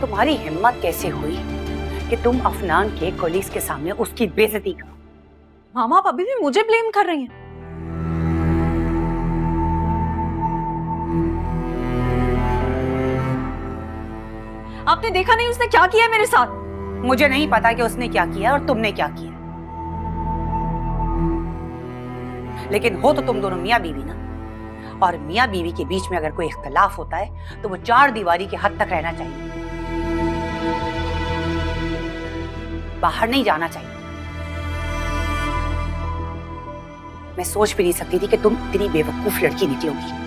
तुम्हारी हिम्मत कैसे हुई कि तुम अफनान के कॉलीग्स के सामने उसकी बेइज्जती का? मामा आप अभी भी मुझे ब्लेम कर रही हैं। आपने देखा नहीं उसने क्या किया मेरे साथ? मुझे नहीं पता कि उसने क्या किया और तुमने क्या किया, लेकिन हो तो तुम दोनों मियां बीवी ना, और मियां बीवी के बीच में अगर कोई इख्तलाफ होता है तो वो चार दीवारी के हद तक रहना चाहिए, बाहर नहीं जाना चाहिए। मैं सोच भी नहीं सकती थी कि तुम इतनी बेवकूफ लड़की निकलोगी।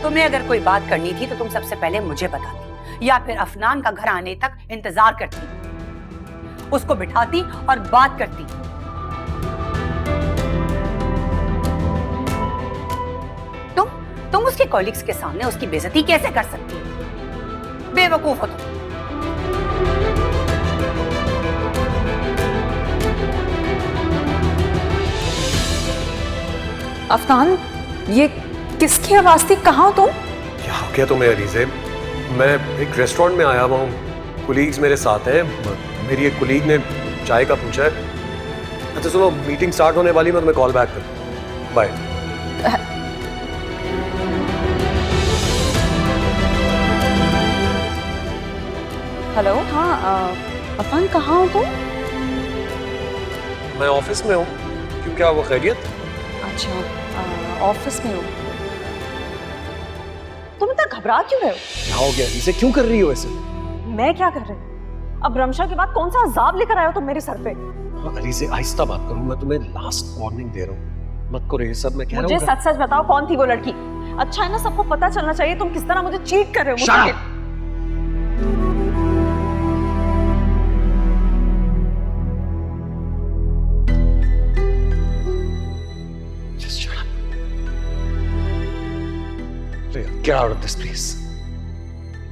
तुम्हें अगर कोई बात करनी थी तो तुम सबसे पहले मुझे बताती, या फिर अफनान का घर आने तक इंतजार करती, उसको बिठाती और बात करती। तुम उसके कॉलीग्स के सामने उसकी बेइज्जती कैसे कर सकती हो? बेवकूफ हो तुम। अफनान, ये किसकी आवाज थी? कहाँ हो तुम? क्या हो गया तुम्हें अलीज़े? मैं एक रेस्टोरेंट में आया हुआ हूँ, कुलीग्स मेरे साथ हैं। मेरी एक कुलीग ने चाय का पूछा है। अच्छा सुनो, मीटिंग स्टार्ट होने वाली, मैं तुम्हें कॉल बैक करूँ। बाय। हेलो। हाँ अफनान, कहाँ हो तुम? मैं ऑफिस में हूँ। क्यों, क्या वो खैरियत? अच्छा, ऑफिस में हो। तुम इतना घबरा क्यों रहे हो? क्या हो गया अलीज़े, क्यों कर रही हो ऐसे? मैं क्या कर रही हूँ? अब रमशा के बाद कौन सा अजाब लेकर आए हो तुम मेरे सर पे? अलीज़े आहिस्ता बात करूँ, मैं तुम्हें लास्ट वार्निंग दे रहा हूँ, मत करो ये सब। मैं कह रहा हूँ मुझे सच सच बताओ, कौन थी वो लड़की? अच्छा है ना, सबको पता चलना चाहिए तुम किस तरह मुझे चीट कर रहे हो। Shut up! Just shut up. Get out of this place.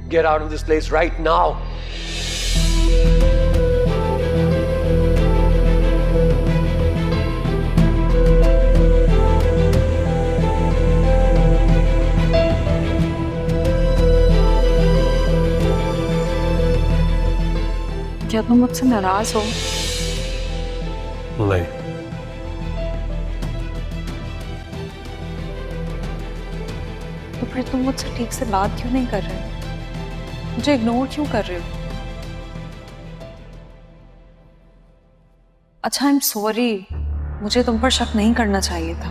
Get out of this place right now. क्या तुम मुझसे नाराज हो? नहीं। तो फिर तुम मुझसे ठीक से बात क्यों नहीं कर रहे? मुझे इग्नोर क्यों कर रहे हो? अच्छा, आई एम सॉरी, मुझे तुम पर शक नहीं करना चाहिए था,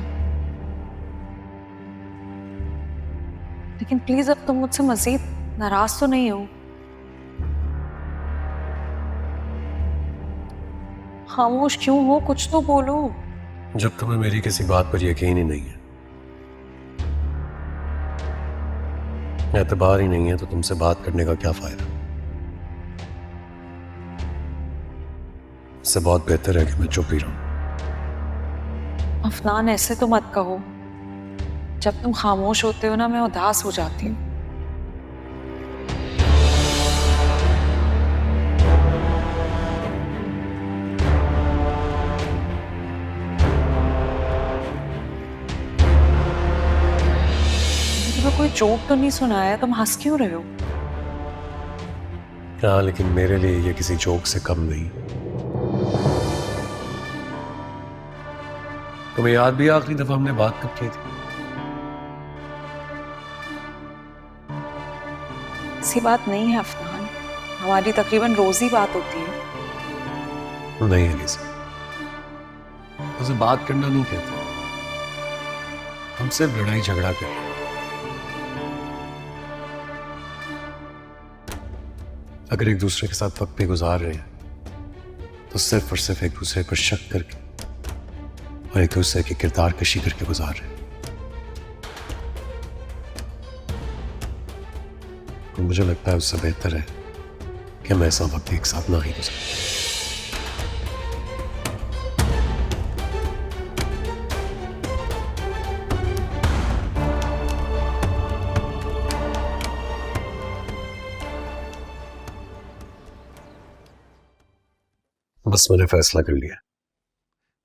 लेकिन प्लीज अब तुम मुझसे मजीद नाराज तो नहीं हो? खामोश क्यों हो? कुछ तो बोलो। जब तुम्हें मेरी किसी बात पर यकीन ही नहीं है, एतबार ही नहीं है, तो तुमसे बात करने का क्या फायदा? इससे बहुत बेहतर है कि मैं चुप ही रहूं। अफनान, ऐसे तो मत कहो। जब तुम खामोश होते हो ना, मैं उदास हो जाती हूँ। तुम्हें कोई जोक तो नहीं सुनाया? तुम हंस क्यों रहे हो? हाँ, लेकिन मेरे लिए ये किसी जोक से कम नहीं। तुम्हें याद भी आखिरी दफा हमने बात कब की थी? ऐसी बात नहीं है अफनान, हमारी तकरीबन रोज ही बात होती है। नहीं अलीज़ा, उसे बात करना नहीं कहते, हम सिर्फ लड़ाई झगड़ा कर रहे हैं। अगर एक दूसरे के साथ वक्त भी गुजार रहे हैं तो सिर्फ और सिर्फ एक दूसरे पर शक करके और एक दूसरे की किरदार कशी करके गुजार रहे हैं। और मुझे लगता है उससे बेहतर है कि हम ऐसा वक्त एक साथ ना ही गुजारें। बस मैंने फैसला कर लिया,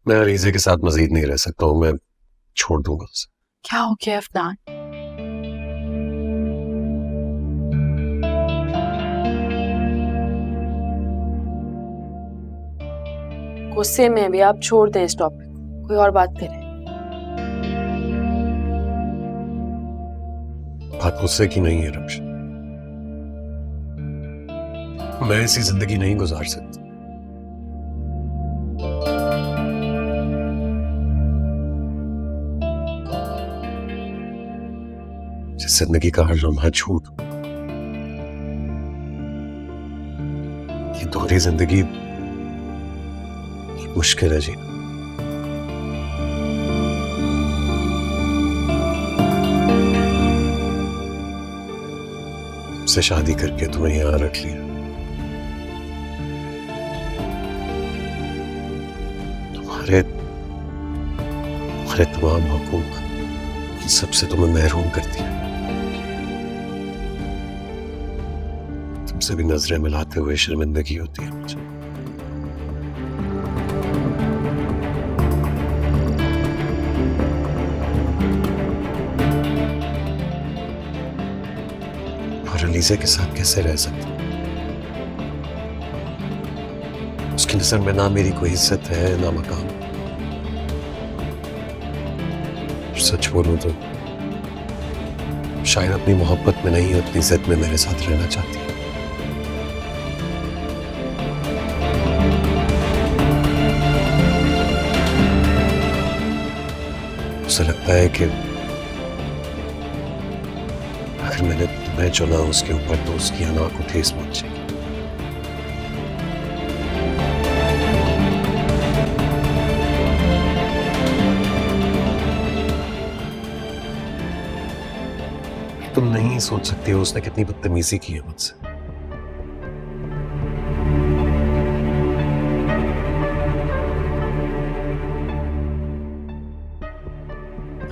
मैं अलीज़े के साथ मजीद नहीं रह सकता हूँ, मैं छोड़ दूंगा उसे। क्या हो गया अफनान? गुस्से में भी आप छोड़ दें इस टॉपिक को, कोई और बात करें। बात गुस्से की नहीं है रक्षा, मैं ऐसी जिंदगी नहीं गुजार सकता। जिस जिंदगी का हर लम्हा छूट, ये दोहरी जिंदगी मुश्किल है जीना। से शादी करके तुम्हें यहां रख लिया, तुम्हारे तमाम हकूक इन सबसे तुम्हें महरूम कर दिया। तुमसे भी नजरें मिलाते हुए शर्मिंदगी होती है मुझे। और अलीज़ा के साथ कैसे रह सकता हूं? उसकी नजर में ना मेरी कोई इज्जत है ना मकाम। सच बोलूं तो शायद अपनी मोहब्बत में नहीं, अपनी इज्जत में मेरे साथ रहना चाहती है। उसे लगता है कि अगर मैंने तुम्हें चुना उसके ऊपर, तो उसकी अना को ठेस पहुंचेगी। तुम नहीं सोच सकते हो उसने कितनी बदतमीजी की है मुझसे।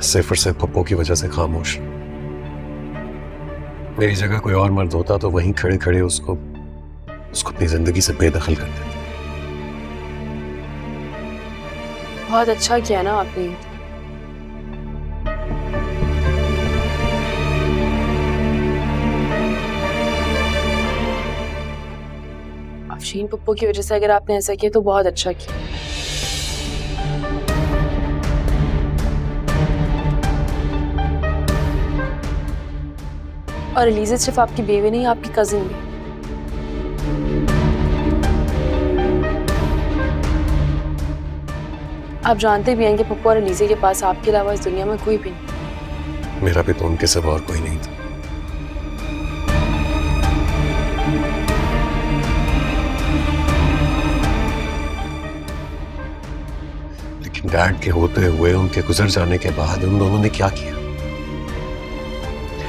सिर्फ और सिर्फ पप्पो की वजह से खामोश। मेरी जगह कोई और मर्द होता तो वहीं खड़े खड़े उसको अपनी जिंदगी से बेदखल कर देता। बहुत अच्छा किया ना आपने। अफशीन पप्पू की वजह से अगर आपने ऐसा किया तो बहुत अच्छा किया। और अलीज़ा सिर्फ आपकी बेवी नहीं, आपकी कजिन भी। आप जानते भी हैं कि पप्पू और अलीज़ा के पास आपके अलावा इस दुनिया में कोई भी नहीं। मेरा भी तो उनके सिवा और कोई नहीं था। लेकिन डैड के होते हुए, उनके गुजर जाने के बाद उन दोनों ने क्या किया?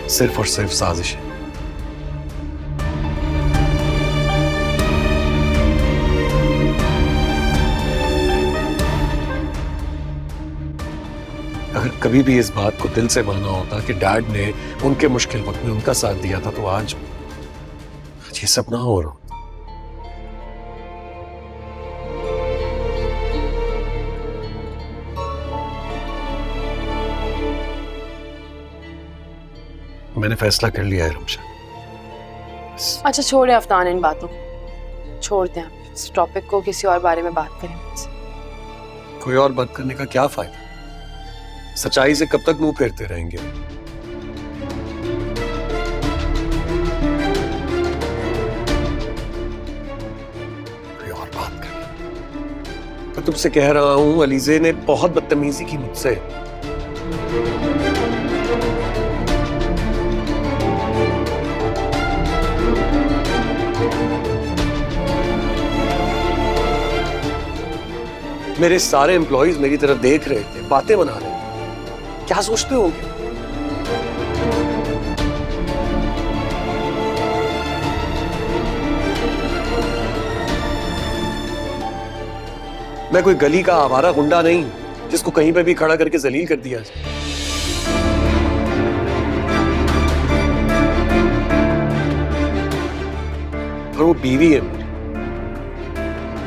सिर्फ और सिर्फ साजिश है। अगर कभी भी इस बात को दिल से माना होता कि डैड ने उनके मुश्किल वक्त में उनका साथ दिया था, तो आज ये सब ना हो रहा। मैंने फैसला कर लिया है रमशा। अच्छा छोड़े अफनान इन बातों को, छोड़ते हैं इस टॉपिक को, किसी और बारे में बात करें मुझसे। कोई और बात करने का क्या फायदा? सच्चाई से कब तक मुंह फेरते रहेंगे? कोई और बात कर। मैं तुमसे कह रहा हूं, अलीज़े ने बहुत बदतमीजी की मुझसे। मेरे सारे एम्प्लॉइज मेरी तरफ देख रहे थे, बातें बना रहे थे। क्या सोचते होंगे? मैं कोई गली का आवारा गुंडा नहीं जिसको कहीं पे भी खड़ा करके जलील कर दिया जाए। और वो बीवी है मेरी,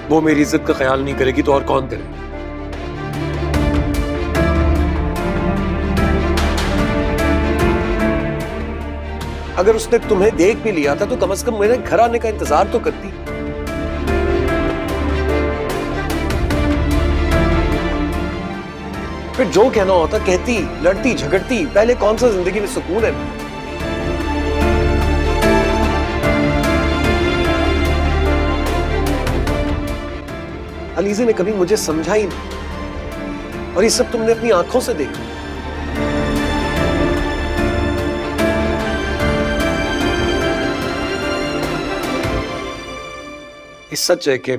वो मेरी इज्जत का ख्याल नहीं करेगी तो और कौन करेगा? अगर उसने तुम्हें देख भी लिया था तो कम से कम मेरे घर आने का इंतजार तो करती। फिर जो कहना होता कहती, लड़ती झगड़ती। पहले कौन सा जिंदगी में सुकून है? अलीज़े ने कभी मुझे समझा ही नहीं, और ये सब तुमने अपनी आंखों से देखा। ये सच है कि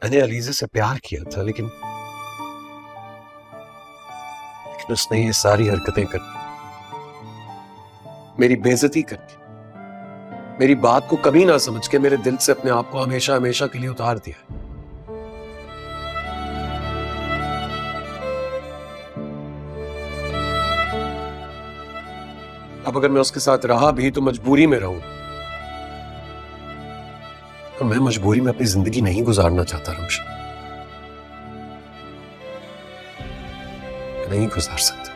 मैंने अलीज़े से प्यार किया था, लेकिन उसने ये सारी हरकतें कर दी, मेरी बेइज्जती कर दी, मेरी बात को कभी ना समझ के मेरे दिल से अपने आप को हमेशा हमेशा के लिए उतार दिया। अब अगर मैं उसके साथ रहा भी तो मजबूरी में रहूं, और मैं मजबूरी में अपनी जिंदगी नहीं गुजारना चाहता रमशा, नहीं गुजार सकता।